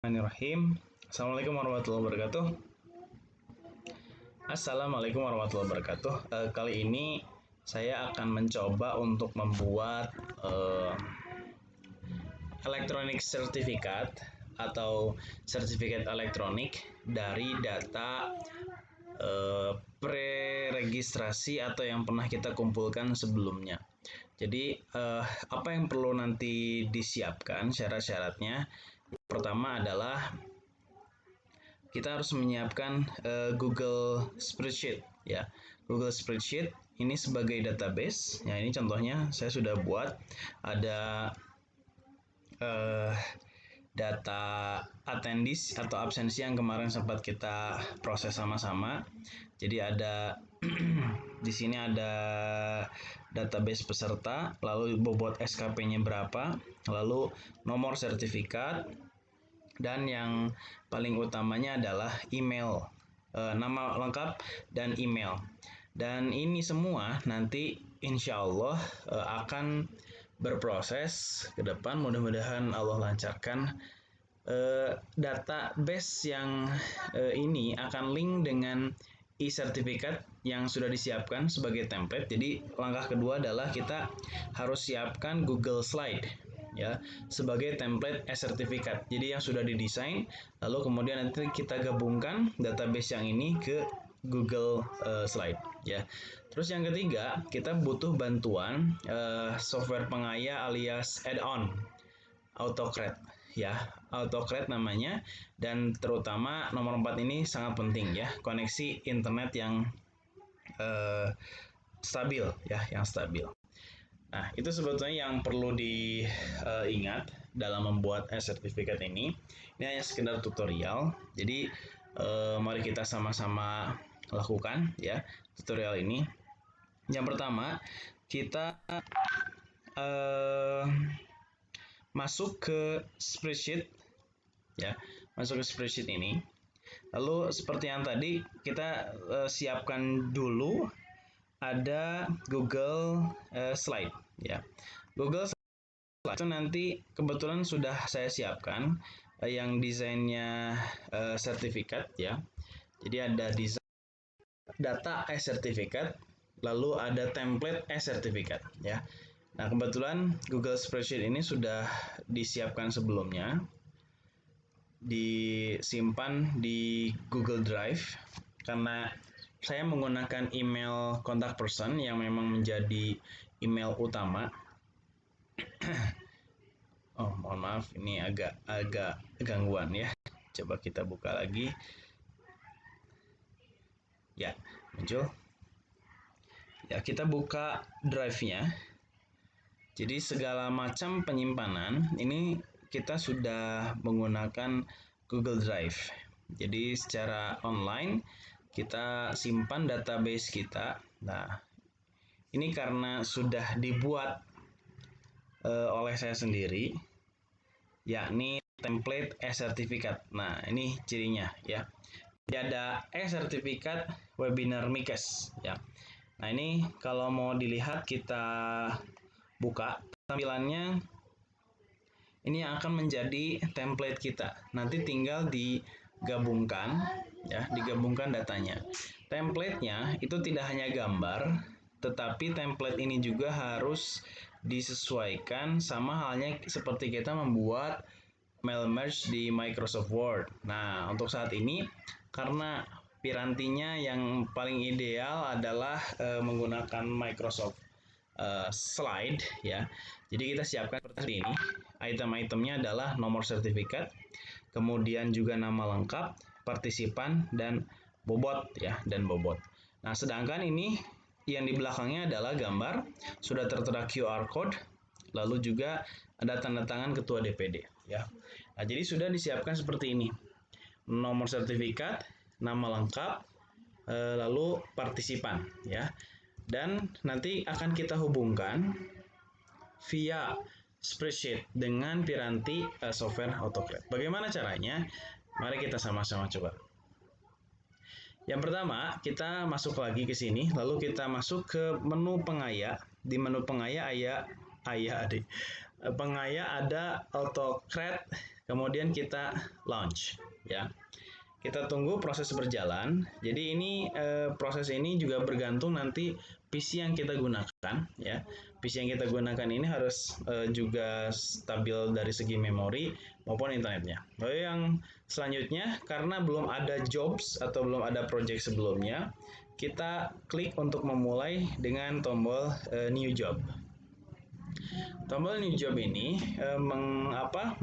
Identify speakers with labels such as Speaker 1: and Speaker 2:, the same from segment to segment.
Speaker 1: Bismillahirrahmanirrahim. Assalamualaikum warahmatullahi wabarakatuh. Assalamualaikum warahmatullahi wabarakatuh. Kali ini saya akan mencoba untuk membuat electronic certificate atau sertifikat elektronik dari data pre-registrasi atau yang pernah kita kumpulkan sebelumnya. Jadi apa yang perlu nanti disiapkan syarat-syaratnya? Pertama adalah kita harus menyiapkan Google Spreadsheet ya. Google Spreadsheet ini sebagai database. Ya, ini contohnya saya sudah buat ada data attendees atau absensi yang kemarin sempat kita proses sama-sama. Jadi ada di sini ada database peserta, lalu bobot SKP-nya berapa, lalu nomor sertifikat, dan yang paling utamanya adalah email, nama lengkap dan email. Dan ini semua nanti insya Allah akan berproses ke depan. Mudah-mudahan Allah lancarkan. Database yang ini akan link dengan e-sertifikat yang sudah disiapkan sebagai template. Jadi langkah kedua adalah kita harus siapkan Google Slide ya sebagai template e-sertifikat. Jadi yang sudah didesain, lalu kemudian nanti kita gabungkan database yang ini ke Google Slide ya. Terus yang ketiga, kita butuh bantuan software pengaya alias add-on AutoCAD ya, AutoCAD namanya, dan terutama nomor 4 ini sangat penting ya, koneksi internet yang stabil ya, yang stabil. Nah, itu sebetulnya yang perlu diingat dalam membuat e-sertifikat ini. Ini hanya sekedar tutorial. Jadi mari kita sama-sama lakukan ya tutorial ini. Yang pertama, kita masuk ke spreadsheet ya, masuk ke spreadsheet ini. Lalu seperti yang tadi kita siapkan dulu ada Google Slide ya. Google Slide itu nanti kebetulan sudah saya siapkan yang desainnya sertifikat ya. Jadi ada desain data e-sertifikat, lalu ada template e-sertifikat ya. Nah, kebetulan Google Spreadsheet ini sudah disiapkan sebelumnya, disimpan di Google Drive karena saya menggunakan email contact person yang memang menjadi email utama. Oh, mohon maaf, ini agak gangguan ya. Coba kita buka lagi. Ya, muncul. Ya, kita buka drive-nya. Jadi segala macam penyimpanan ini kita sudah menggunakan Google Drive. Jadi secara online kita simpan database kita. Nah, ini karena sudah dibuat oleh saya sendiri, yakni template e-sertifikat. Nah, ini cirinya ya. Jadi ada e-sertifikat webinar Mikes ya. Nah, ini kalau mau dilihat kita buka tampilannya, ini yang akan menjadi template kita. Nanti tinggal digabungkan ya, digabungkan datanya. Templatenya itu tidak hanya gambar, tetapi template ini juga harus disesuaikan sama halnya seperti kita membuat mail merge di Microsoft Word. Nah, untuk saat ini karena pirantinya yang paling ideal adalah menggunakan Microsoft Slide ya. Jadi kita siapkan seperti ini. Item-itemnya adalah nomor sertifikat, kemudian juga nama lengkap, partisipan, dan bobot ya, dan bobot. Nah, sedangkan ini yang di belakangnya adalah gambar, sudah tertera QR code, lalu juga ada tanda tangan ketua DPD ya. Nah, jadi sudah disiapkan seperti ini. Nomor sertifikat, nama lengkap, lalu partisipan ya. Dan nanti akan kita hubungkan via spreadsheet dengan piranti software AutoCAD. Bagaimana caranya? Mari kita sama-sama coba. Yang pertama, kita masuk lagi ke sini, lalu kita masuk ke menu pengaya. Di menu pengaya pengaya ada AutoCAD, kemudian kita launch ya. Kita tunggu proses berjalan. Jadi ini proses ini juga bergantung nanti PC yang kita gunakan ya. PC yang kita gunakan ini harus juga stabil dari segi memori maupun internetnya. Lalu yang selanjutnya, karena belum ada jobs atau belum ada project sebelumnya, kita klik untuk memulai dengan tombol new job. Tombol new job ini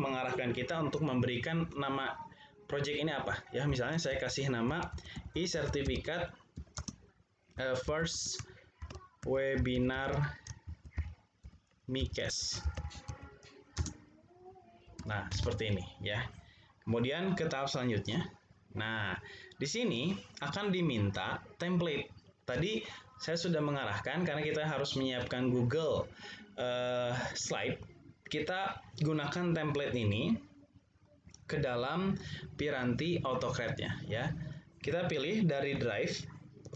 Speaker 1: mengarahkan kita untuk memberikan nama project ini apa ya. Misalnya saya kasih nama e-sertifikat first webinar Mikes. Nah, seperti ini ya. Kemudian ke tahap selanjutnya. Nah, di sini akan diminta template. Tadi saya sudah mengarahkan karena kita harus menyiapkan Google Slide. Kita gunakan template ini ke dalam Piranti AutoCAD-nya ya. Kita pilih dari drive,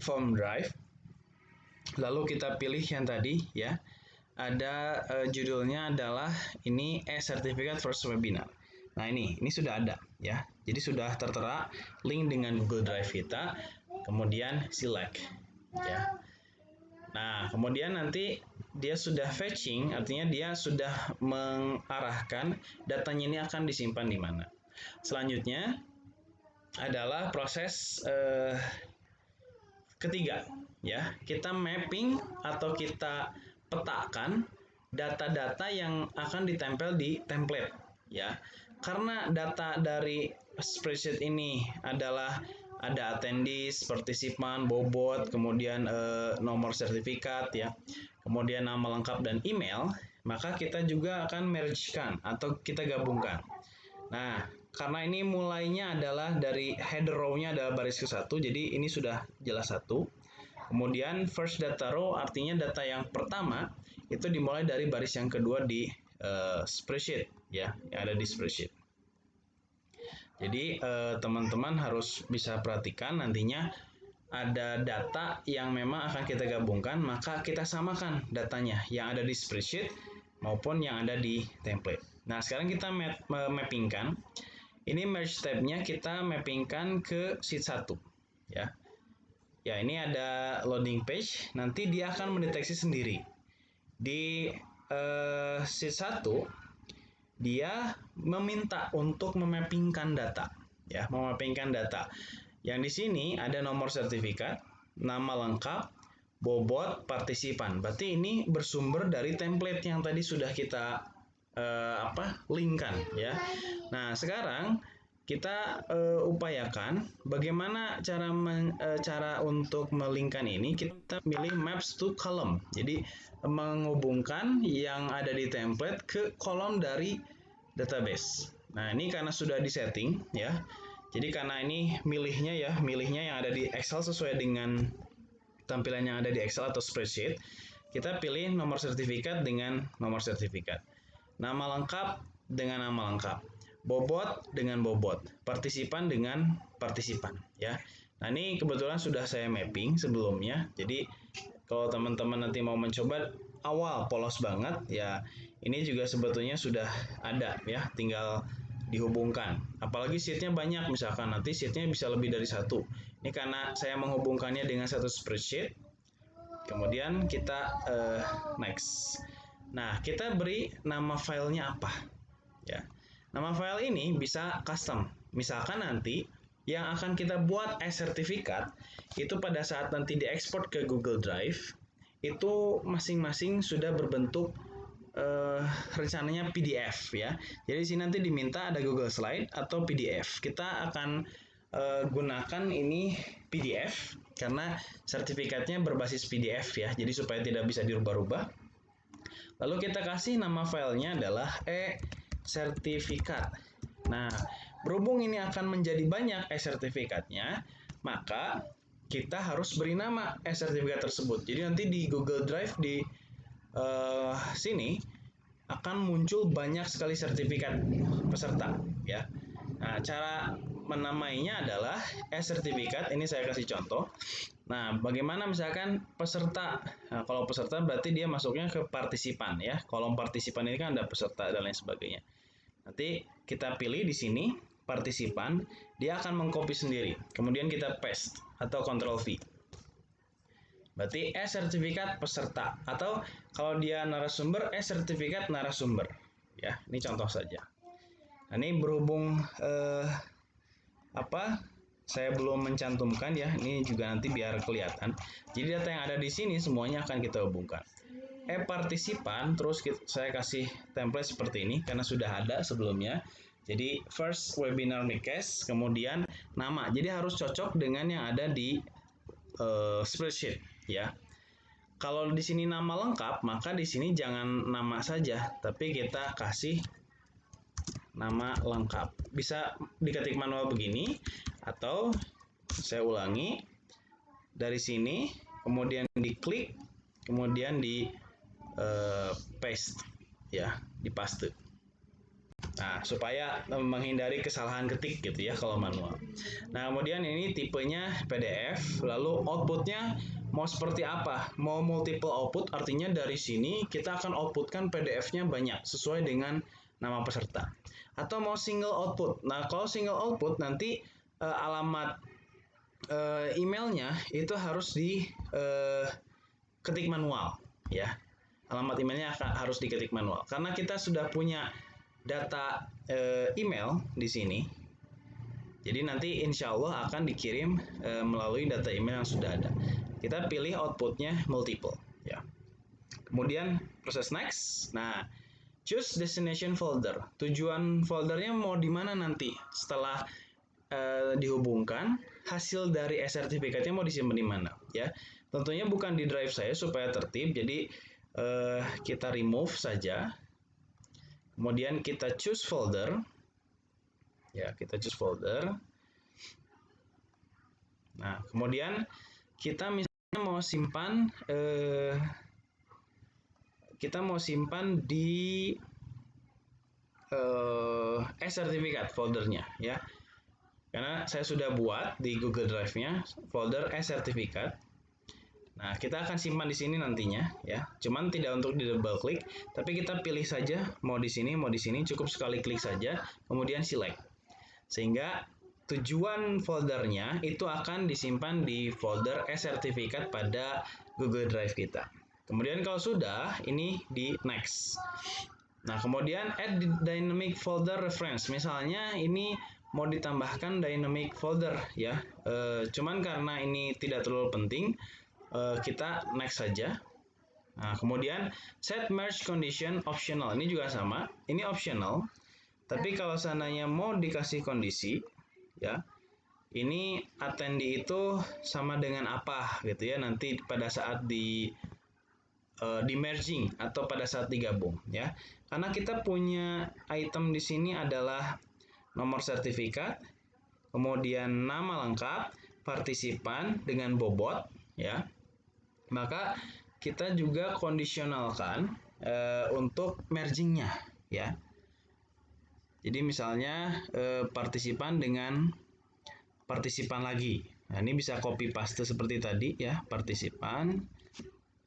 Speaker 1: form drive. Lalu kita pilih yang tadi ya. Ada judulnya adalah ini e-sertifikat first webinar. Nah, ini sudah ada ya. Jadi sudah tertera link dengan Google Drive kita. Kemudian select ya. Nah, kemudian nanti dia sudah fetching, artinya dia sudah mengarahkan datanya ini akan disimpan di mana. Selanjutnya adalah proses ketiga ya. Kita mapping atau kita petakan data-data yang akan ditempel di template ya. Karena data dari spreadsheet ini adalah ada attendees, partisipan, bobot, kemudian nomor sertifikat ya, kemudian nama lengkap dan email, maka kita juga akan merge-kan atau kita gabungkan. Nah, karena ini mulainya adalah dari header row-nya adalah baris ke-1, jadi ini sudah jelas satu. Kemudian first data row artinya data yang pertama itu dimulai dari baris yang kedua di spreadsheet ya, yang ada di spreadsheet. Jadi teman-teman harus bisa perhatikan nantinya ada data yang memang akan kita gabungkan, maka kita samakan datanya yang ada di spreadsheet maupun yang ada di template. Nah, sekarang kita mappingkan. Ini merge tab-nya kita mappingkan ke sheet 1 ya. Ya, ini ada loading page, nanti dia akan mendeteksi sendiri. Di sheet 1 dia meminta untuk memappingkan data ya, memappingkan data. Yang di sini ada nomor sertifikat, nama lengkap, bobot, partisipan. Berarti ini bersumber dari template yang tadi sudah kita linkkan ya. Nah, sekarang kita upayakan bagaimana cara untuk melinkkan ini. Kita pilih maps to column. Jadi menghubungkan yang ada di template ke kolom dari database. Nah, ini karena sudah disetting ya. Jadi karena ini milihnya yang ada di Excel sesuai dengan tampilan yang ada di Excel atau spreadsheet, kita pilih nomor sertifikat dengan nomor sertifikat. Nama lengkap dengan nama lengkap. Bobot dengan bobot. Partisipan dengan partisipan ya. Nah, ini kebetulan sudah saya mapping sebelumnya. Jadi kalau teman-teman nanti mau mencoba awal polos banget ya, ini juga sebetulnya sudah ada ya, tinggal dihubungkan. Apalagi sheetnya banyak, misalkan nanti sheetnya bisa lebih dari satu. Ini karena saya menghubungkannya dengan satu spreadsheet. Kemudian kita next. Nah, kita beri nama filenya apa ya. Nama file ini bisa custom. Misalkan nanti yang akan kita buat e-sertifikat itu pada saat nanti diekspor ke Google Drive itu masing-masing sudah berbentuk rencananya PDF ya. Jadi di sini nanti diminta ada Google Slide atau PDF. Kita akan gunakan ini PDF karena sertifikatnya berbasis PDF ya. Jadi supaya tidak bisa dirubah-rubah. Lalu kita kasih nama filenya adalah e-sertifikat. Nah, berhubung ini akan menjadi banyak e-sertifikatnya, maka kita harus beri nama e-sertifikat tersebut. Jadi nanti di Google Drive di sini akan muncul banyak sekali sertifikat peserta ya. Nah, cara menamainya adalah e-sertifikat. Ini saya kasih contoh. Nah, bagaimana misalkan peserta? Nah, kalau peserta berarti dia masuknya ke partisipan ya. Kolom partisipan ini kan ada peserta dan lain sebagainya. Nanti kita pilih di sini partisipan, dia akan mengcopy sendiri. Kemudian kita paste atau Ctrl V. Berarti sertifikat peserta, atau kalau dia narasumber sertifikat narasumber. Ya, ini contoh saja. Nah, ini berhubung saya belum mencantumkan ya, ini juga nanti biar kelihatan. Jadi data yang ada di sini semuanya akan kita hubungkan. Partisipan, terus saya kasih template seperti ini karena sudah ada sebelumnya. Jadi first webinar request, kemudian nama. Jadi harus cocok dengan yang ada di spreadsheet ya. Kalau di sini nama lengkap, maka di sini jangan nama saja, tapi kita kasih nama lengkap. Bisa diketik manual begini, atau saya ulangi dari sini, kemudian diklik, kemudian di paste ya, di paste. Nah, supaya menghindari kesalahan ketik gitu ya kalau manual. Nah, kemudian ini tipenya PDF, lalu outputnya mau seperti apa? Mau multiple output, artinya dari sini kita akan outputkan PDF-nya banyak sesuai dengan nama peserta. Atau mau single output. Nah, kalau single output nanti alamat emailnya itu harus diketik manual ya. Alamat emailnya harus diketik manual karena kita sudah punya data email di sini. Jadi nanti insya Allah akan dikirim melalui data email yang sudah ada. Kita pilih outputnya multiple ya. Kemudian proses next. Nah, choose destination folder. Tujuan foldernya mau di mana nanti setelah dihubungkan, hasil dari e-sertifikatnya mau disimpan di mana ya. Tentunya bukan di drive saya supaya tertib. Jadi kita remove saja. Kemudian kita choose folder. Ya, kita choose folder. Nah, kemudian kita misalnya mau simpan di e-sertifikat foldernya ya. Karena saya sudah buat di Google Drive-nya folder e-sertifikat. Nah, kita akan simpan di sini nantinya ya. Cuman tidak untuk di double klik, tapi kita pilih saja mau di sini, cukup sekali klik saja, kemudian select. Sehingga tujuan foldernya itu akan disimpan di folder e-sertifikat pada Google Drive kita. Kemudian kalau sudah, ini di next. Nah, kemudian add dynamic folder reference. Misalnya ini mau ditambahkan dynamic folder ya. Cuman karena ini tidak terlalu penting, kita next saja. Nah, kemudian set merge condition optional. Ini juga sama. Ini optional. Tapi kalau seandainya mau dikasih kondisi, ya, ini attendee itu sama dengan apa gitu ya nanti pada saat di merging atau pada saat digabung ya. Karena kita punya item di sini adalah nomor sertifikat, kemudian nama lengkap, partisipan dengan bobot ya. Maka kita juga kondisionalkan untuk mergingnya ya. Jadi misalnya partisipan dengan partisipan lagi. Nah, ini bisa copy paste seperti tadi ya, partisipan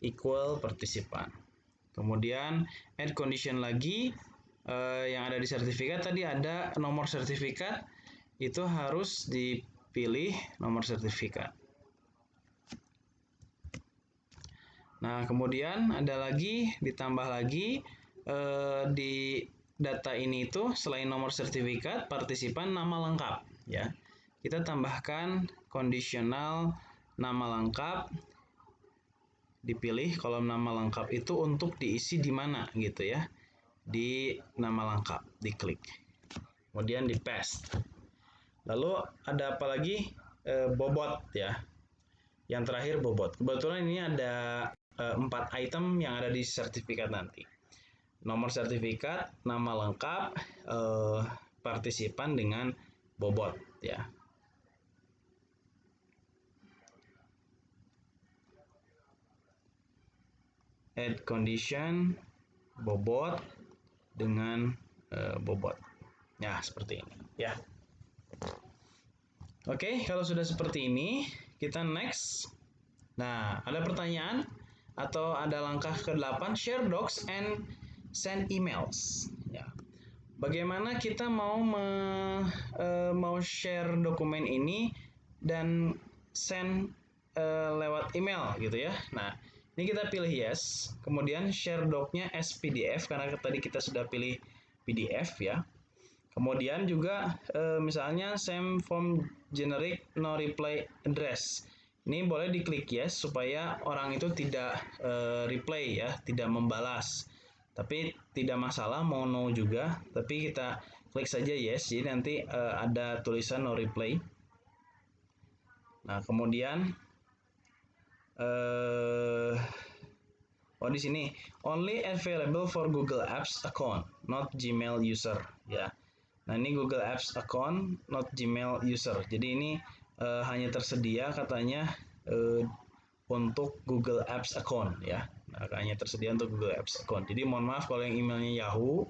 Speaker 1: equal partisipan. Kemudian add condition lagi yang ada di sertifikat tadi ada nomor sertifikat itu harus dipilih nomor sertifikat. Nah, kemudian ada lagi ditambah lagi di data ini itu selain nomor sertifikat, partisipan, nama lengkap ya. Kita tambahkan kondisional nama lengkap, dipilih kolom nama lengkap itu untuk diisi di mana gitu ya. Di nama lengkap, diklik. Kemudian di paste. Lalu ada apa lagi? Bobot ya. Yang terakhir bobot. Kebetulan ini ada 4 item yang ada di sertifikat nanti. Nomor sertifikat, nama lengkap, partisipan dengan bobot ya. Add condition bobot dengan bobot. Ya, seperti ini ya. Oke, kalau sudah seperti ini, kita next. Nah, ada pertanyaan atau ada langkah ke-8, share docs and send emails. Ya. bagaimana kita mau share dokumen ini dan send lewat email gitu ya. Nah, ini kita pilih yes, kemudian share doc-nya as PDF karena tadi kita sudah pilih PDF ya. Kemudian juga misalnya same form generic no reply address. Ini boleh diklik yes supaya orang itu tidak reply ya, tidak membalas. Tapi tidak masalah mau no juga, tapi kita klik saja yes. Jadi nanti ada tulisan no reply. Nah, kemudian di sini only available for Google Apps account, not Gmail user ya. Nah, ini Google Apps account, not Gmail user. Jadi ini hanya tersedia katanya untuk Google Apps account ya. Nah, hanya tersedia untuk Google Apps account. Jadi mohon maaf kalau yang emailnya Yahoo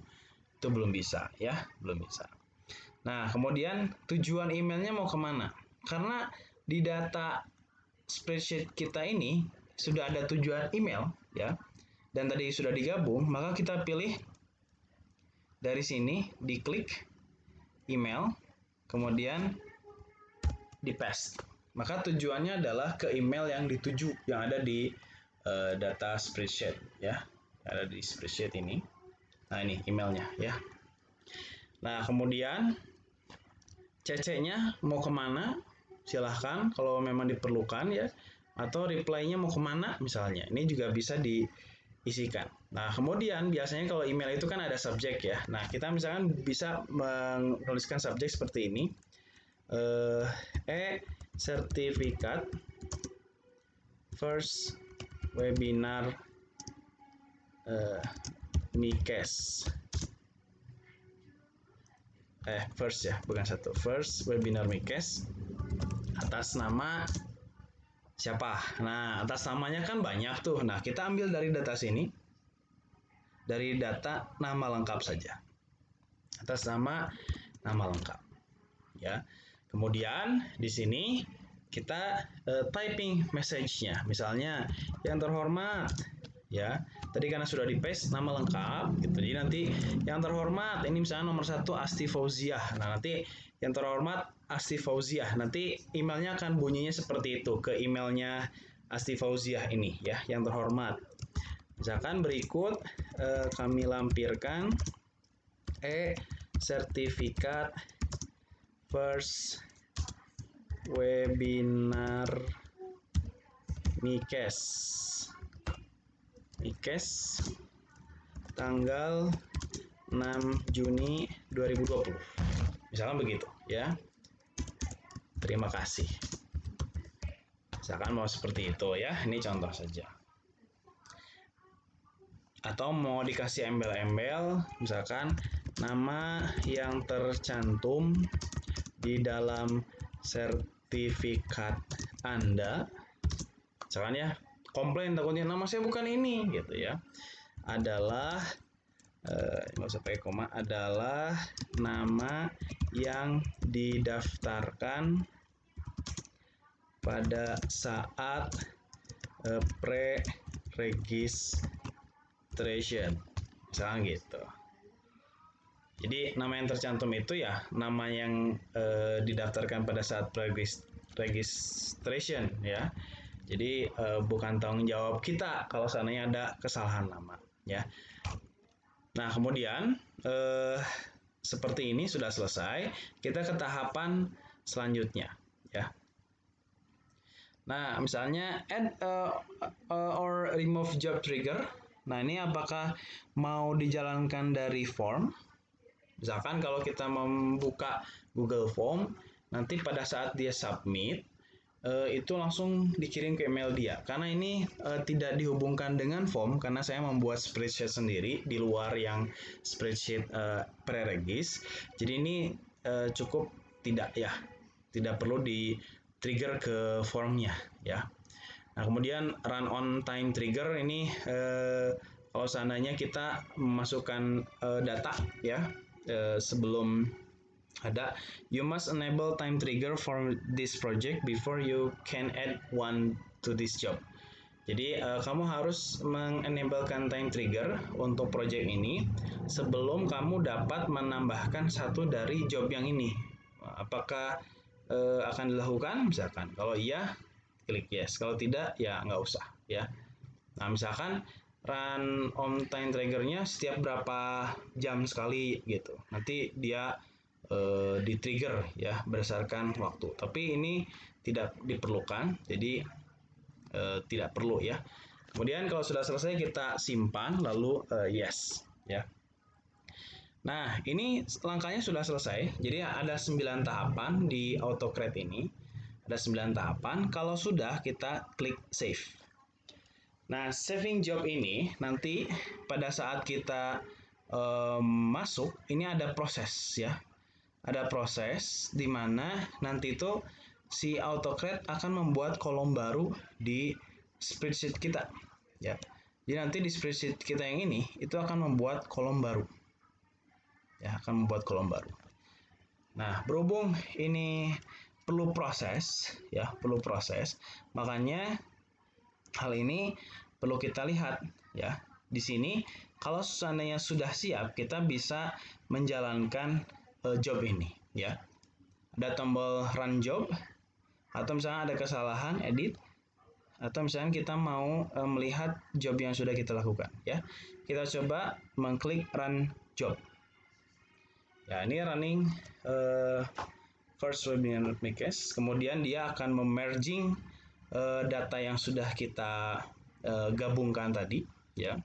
Speaker 1: itu belum bisa ya, belum bisa. Nah, kemudian tujuan emailnya mau kemana? Karena di data spreadsheet kita ini sudah ada tujuan email ya, dan tadi sudah digabung, maka kita pilih dari sini, diklik email, kemudian di paste. Maka tujuannya adalah ke email yang dituju, yang ada di data spreadsheet ya, ada di spreadsheet ini. Nah, ini emailnya ya. Nah, kemudian CC-nya mau kemana? Silahkan kalau memang diperlukan ya, atau reply-nya mau kemana misalnya. Ini juga bisa diisikan. Nah, kemudian biasanya kalau email itu kan ada subjek ya. Nah, kita misalkan bisa menuliskan subjek seperti ini. Sertifikat first webinar Mikes. First ya, bukan satu. First webinar Mikes atas nama siapa? Nah, atas namanya kan banyak tuh. Nah, kita ambil dari data sini. Dari data nama lengkap saja. Atas nama lengkap. Ya. Kemudian di sini kita typing message-nya. Misalnya yang terhormat ya. Tadi karena sudah di paste nama lengkap gitu. Jadi nanti yang terhormat ini misalnya nomor 1 Asti Fauziah. Nah, nanti yang terhormat Asti Fauziah. Nanti emailnya akan bunyinya seperti itu ke emailnya Asti Fauziah ini ya, yang terhormat. Misalkan berikut kami lampirkan sertifikat first webinar Mikes tanggal 6 Juni 2020. Misalkan begitu ya. Terima kasih. Misalkan mau seperti itu ya. Ini contoh saja. Atau mau dikasih embel-embel, misalkan nama yang tercantum di dalam sertifikat Anda, misalkan ya, komplain takutnya nama saya bukan ini gitu ya, adalah nggak usah pakai koma, adalah nama yang didaftarkan pada saat pre-registration, misalnya gitu. Jadi nama yang tercantum itu ya nama yang didaftarkan pada saat registration ya. Jadi bukan tanggung jawab kita kalau seandainya ada kesalahan nama ya. Nah, kemudian seperti ini sudah selesai, kita ke tahapan selanjutnya ya. Nah, misalnya add or remove job trigger. Nah, ini apakah mau dijalankan dari form? Misalkan kalau kita membuka Google Form, nanti pada saat dia submit, itu langsung dikirim ke email dia. Karena ini tidak dihubungkan dengan form, karena saya membuat spreadsheet sendiri di luar yang spreadsheet pre-regis. Jadi ini cukup tidak perlu di trigger ke formnya ya. Nah, kemudian run on time trigger ini kalau seandainya kita memasukkan data ya sebelum ada, you must enable time trigger for this project before you can add one to this job. Jadi kamu harus mengenablekan time trigger untuk project ini sebelum kamu dapat menambahkan satu dari job yang ini. Apakah akan dilakukan? Misalkan, kalau iya, klik yes. Kalau tidak, ya nggak usah. Ya. Nah, misalkan run on time triggernya setiap berapa jam sekali gitu. Nanti dia di trigger ya berdasarkan waktu. Tapi ini tidak diperlukan, jadi tidak perlu ya. Kemudian kalau sudah selesai kita simpan lalu yes ya. Nah, ini langkahnya sudah selesai. Jadi ada 9 tahapan di AutoCreate ini. Ada 9 tahapan. Kalau sudah kita klik save. Nah, saving job ini nanti pada saat kita masuk ini ada proses ya. Ada proses di mana nanti itu si AutoCAD akan membuat kolom baru di spreadsheet kita ya. Jadi nanti di spreadsheet kita yang ini itu akan membuat kolom baru. Ya, akan membuat kolom baru. Nah, berhubung ini perlu proses ya, perlu proses. Makanya hal ini perlu kita lihat ya. Di sini kalau seandainya sudah siap, kita bisa menjalankan job ini ya. Ada tombol run job, atau misalnya ada kesalahan edit, atau misalnya kita mau melihat job yang sudah kita lakukan ya. Kita coba mengklik run job. Ya, ini running first webinar Mikes. Kemudian dia akan memerging data yang sudah kita gabungkan tadi ya.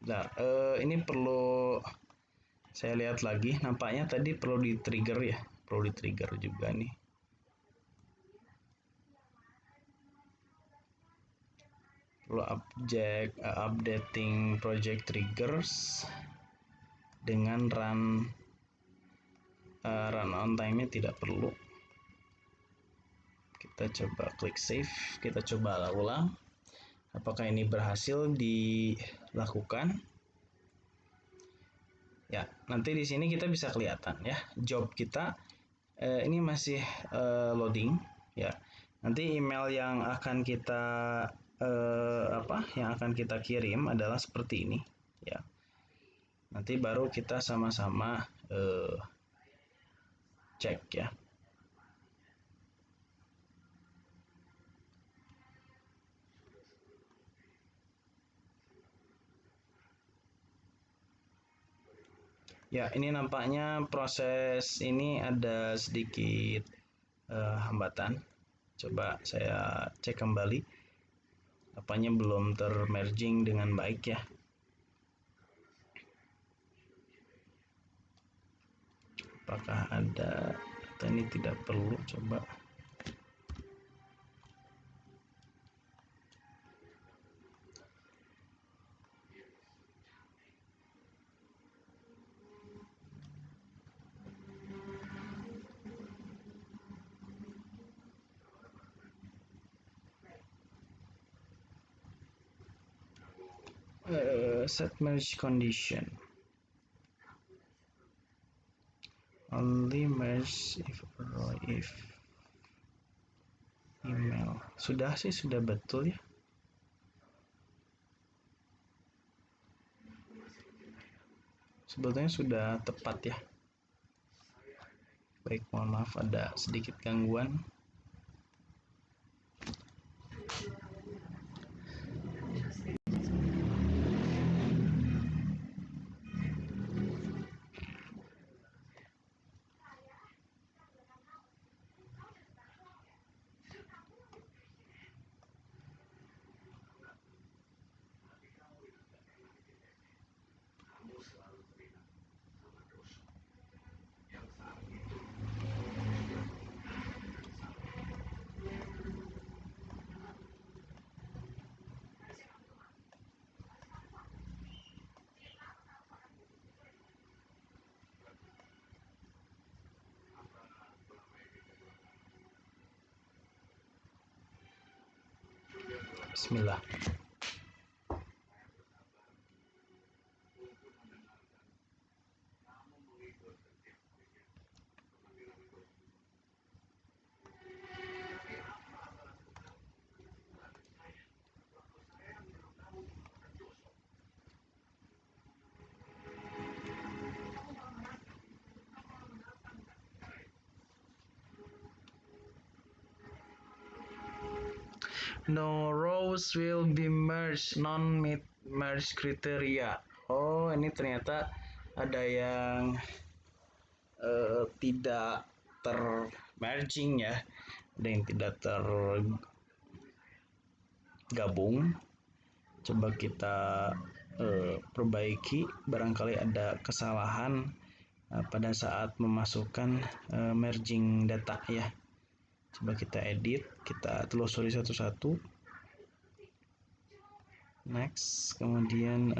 Speaker 1: Nah, ini perlu saya lihat lagi. Nampaknya tadi perlu di trigger ya, perlu di trigger juga nih. Perlu updating project triggers dengan run on time-nya tidak perlu. Kita coba klik save, kita coba ulang. Apakah ini berhasil dilakukan? Ya, nanti di sini kita bisa kelihatan ya, job kita ini masih loading ya. Nanti email yang akan kita yang akan kita kirim adalah seperti ini ya. Nanti baru kita sama-sama cek ya. Ya, ini nampaknya proses ini ada sedikit hambatan. Coba saya cek kembali. Apanya belum termerging dengan baik ya. Apakah ada atau ini tidak perlu, coba. Set merge condition. Only merge if email. Sudah sih, sudah betul ya. Sebetulnya sudah tepat ya. Baik, mohon maaf ada sedikit gangguan. Bismillah. No rows will be merged, non-meet merge criteria. Oh, ini ternyata ada yang tidak termerging ya, ada yang tidak tergabung. Coba kita perbaiki, barangkali ada kesalahan pada saat memasukkan merging data ya. Coba kita edit, kita telusuri satu-satu. Next, kemudian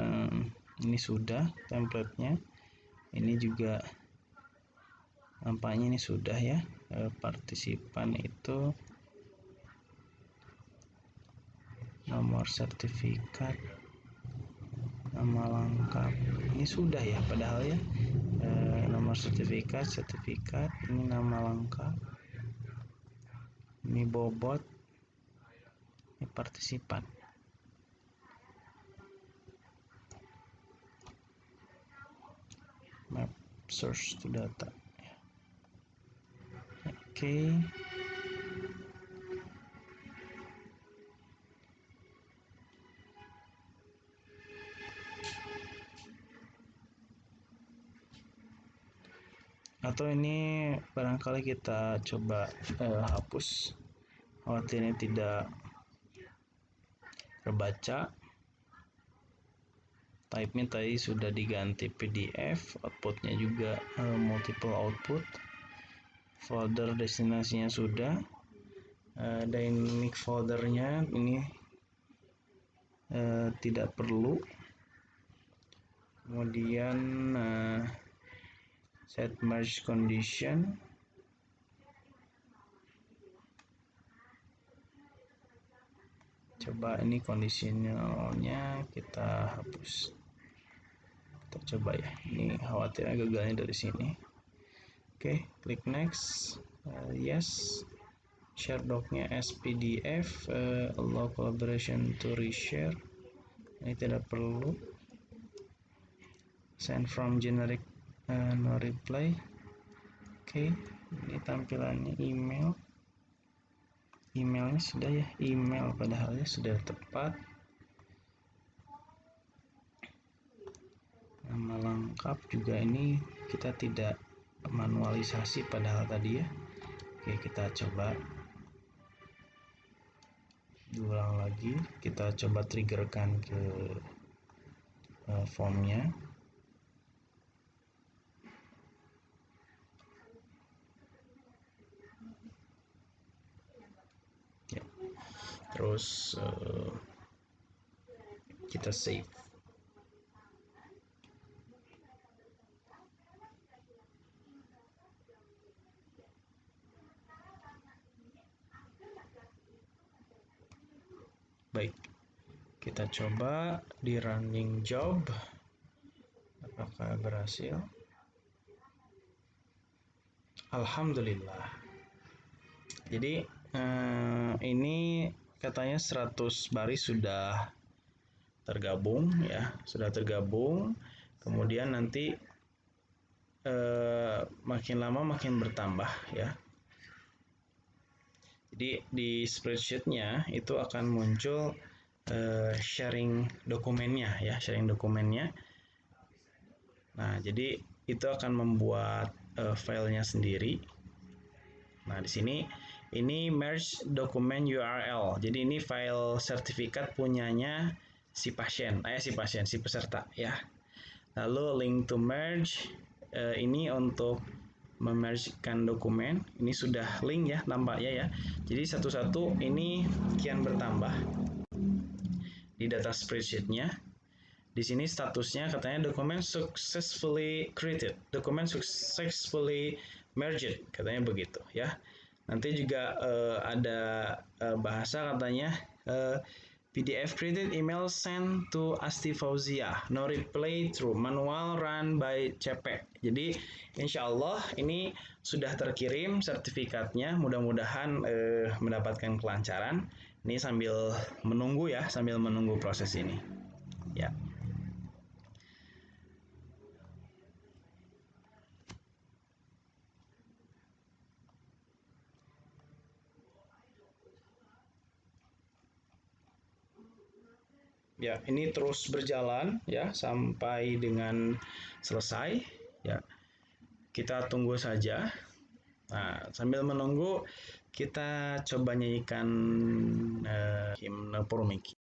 Speaker 1: ini sudah template-nya. Ini juga nampaknya ini sudah ya. Partisipan itu nomor sertifikat, nama lengkap. Ini sudah ya, padahal ya. Nomor sertifikat, ini nama lengkap. Ini bobot, ini partisipan. Map source to data. Oke. Atau ini barangkali kita coba hapus, khawatir ini tidak terbaca. Type-nya tadi sudah diganti PDF, outputnya juga multiple output. Folder destinasinya sudah, dynamic foldernya ini tidak perlu. Kemudian set merge condition, coba ini conditionalnya kita hapus. Kita coba ya, ini khawatirnya gagalnya dari sini. Oke, klik next. Yes, share doc-nya as PDF, allow collaboration to reshare, ini tidak perlu. Send from generic, no reply. Oke, ini tampilannya emailnya sudah ya, email padahal ya sudah tepat. Nama lengkap juga ini kita tidak manualisasi padahal tadi ya. Oke, kita coba diulang lagi, kita coba triggerkan ke formnya. Ya. Terus kita save. Baik, kita coba di running job, apakah berhasil? Alhamdulillah. Jadi ini katanya 100 baris sudah tergabung ya, sudah tergabung. Kemudian nanti makin lama makin bertambah ya. Jadi di spreadsheet-nya itu akan muncul sharing dokumennya ya, sharing dokumennya. Nah, jadi itu akan membuat filenya sendiri. Nah, di sini ini merge dokumen URL. Jadi ini file sertifikat punyanya si peserta ya. Lalu link to merge, ini untuk memergekan dokumen. Ini sudah link ya tampaknya ya. Jadi satu-satu ini kian bertambah di data spreadsheet-nya. Di sini statusnya katanya dokumen successfully created, dokumen successfully merged, katanya begitu ya. Nanti juga ada bahasa katanya PDF created email sent to Asti Fauzia, no reply through manual run by CP. Jadi insya Allah ini sudah terkirim sertifikatnya, mudah-mudahan mendapatkan kelancaran. Ini sambil menunggu ya, sambil menunggu proses ini. Ya. Ya, ini terus berjalan ya sampai dengan selesai ya. Kita tunggu saja. Nah, sambil menunggu kita coba nyanyikan himne Purmiki.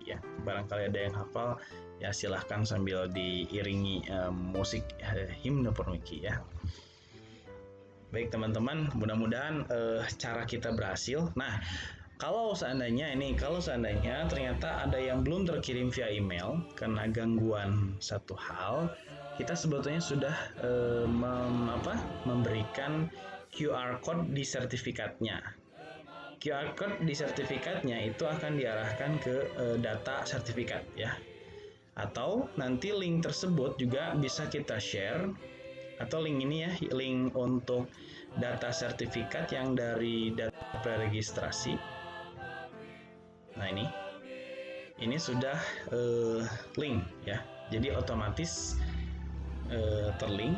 Speaker 1: Ya, barangkali ada yang hafal ya silahkan sambil diiringi musik himne Purmiki ya. Baik teman-teman, mudah-mudahan cara kita berhasil. Nah, kalau seandainya ternyata ada yang belum terkirim via email karena gangguan satu hal, kita sebetulnya sudah memberikan QR code di sertifikatnya. QR code di sertifikatnya itu akan diarahkan ke data sertifikat ya. Atau nanti link tersebut juga bisa kita share, atau link ini ya, link untuk data sertifikat yang dari data preregistrasi. Nah ini sudah link ya, jadi otomatis terlink.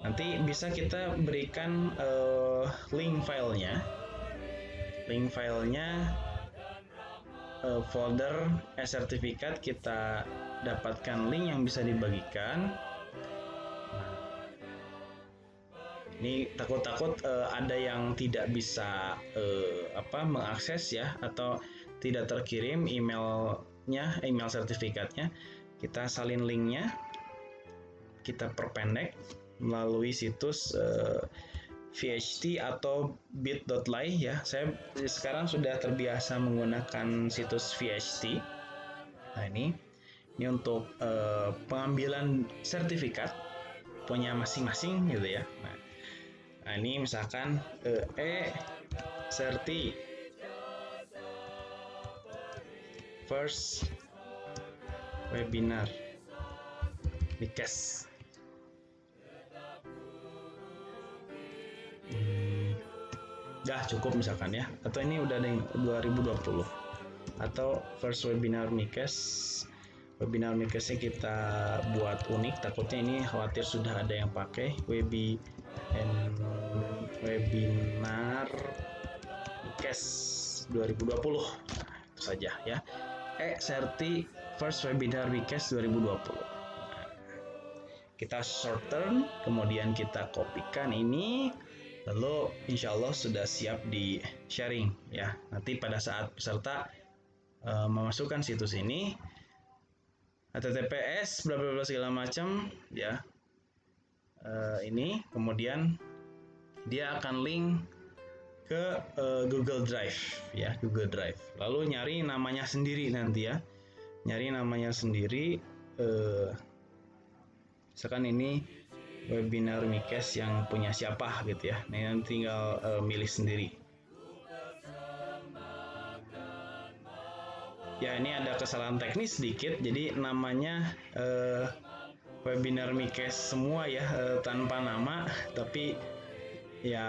Speaker 1: Nanti bisa kita berikan link filenya folder e-sertifikat, kita dapatkan link yang bisa dibagikan. Ini takut-takut ada yang tidak bisa mengakses ya, atau tidak terkirim email sertifikatnya. Kita salin linknya, kita perpendek melalui situs VHT atau bit.ly ya. Saya sekarang sudah terbiasa menggunakan situs VHT. Nah ini untuk pengambilan sertifikat punya masing-masing gitu ya. Nah ini misalkan serti first webinar Mikes. Dah cukup misalkan ya, atau ini udah ada yang 2020, atau first webinar Mikes. Webinar Mikesnya kita buat unik, takutnya ini khawatir sudah ada yang pakai webinar Mikes 2020. Nah, itu saja ya. Serti first webinar Mikes 2020. Kita short term, kemudian kita kopikan ini, lalu insya Allah sudah siap di sharing ya. Nanti pada saat peserta memasukkan situs ini, HTTPS bla bla bla segala macam ya, ini kemudian dia akan link ke Google Drive ya, Google Drive. Lalu nyari namanya sendiri nanti ya, misalkan ini webinar Mikes yang punya siapa gitu ya. Nah, nanti tinggal milih sendiri. Ya, ini ada kesalahan teknis sedikit, jadi namanya webinar Mikes semua ya, tanpa nama, tapi ya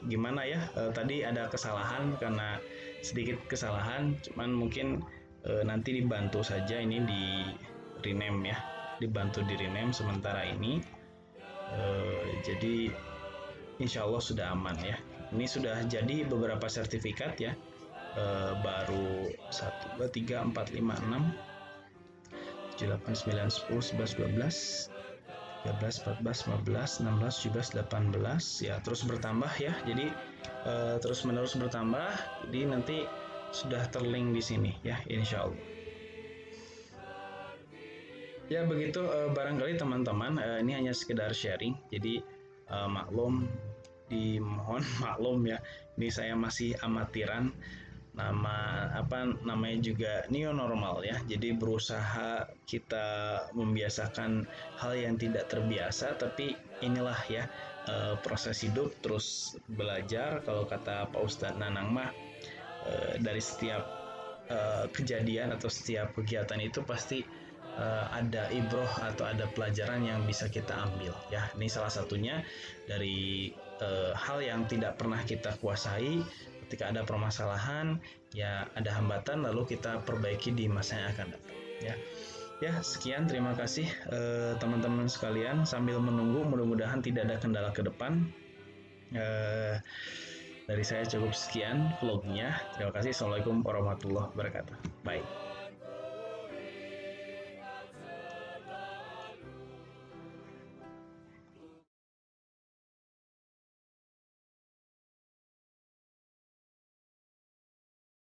Speaker 1: gimana ya, tadi ada kesalahan, karena sedikit kesalahan, cuman mungkin nanti dibantu saja ini di rename ya, dibantu di rename sementara ini. Jadi insya Allah sudah aman ya. Ini sudah jadi beberapa sertifikat ya, baru 1, 2, 3, 4, 5, 6, 7, 8, 9, 10, 11, 12, 13, 14, 15, 16, 17, 18 ya, terus bertambah ya. Jadi terus menerus bertambah. Jadi nanti sudah terlink di sini ya, insya Allah. Ya begitu, barangkali teman-teman ini hanya sekedar sharing, jadi dimohon maklum ya, ini saya masih amatiran, namanya juga new normal ya, jadi berusaha kita membiasakan hal yang tidak terbiasa, tapi inilah ya proses hidup, terus belajar. Kalau kata Pak Ustadz Nanang mah, dari setiap kejadian atau setiap kegiatan itu pasti ada ibroh atau ada pelajaran yang bisa kita ambil ya. Ini salah satunya dari hal yang tidak pernah kita kuasai. Ketika ada permasalahan, ya ada hambatan, lalu kita perbaiki di masa yang akan datang ya. Ya, sekian, terima kasih teman-teman sekalian. Sambil menunggu, mudah-mudahan tidak ada kendala ke depan. Dari saya cukup sekian vlognya. Terima kasih. Assalamualaikum warahmatullahi wabarakatuh. Bye.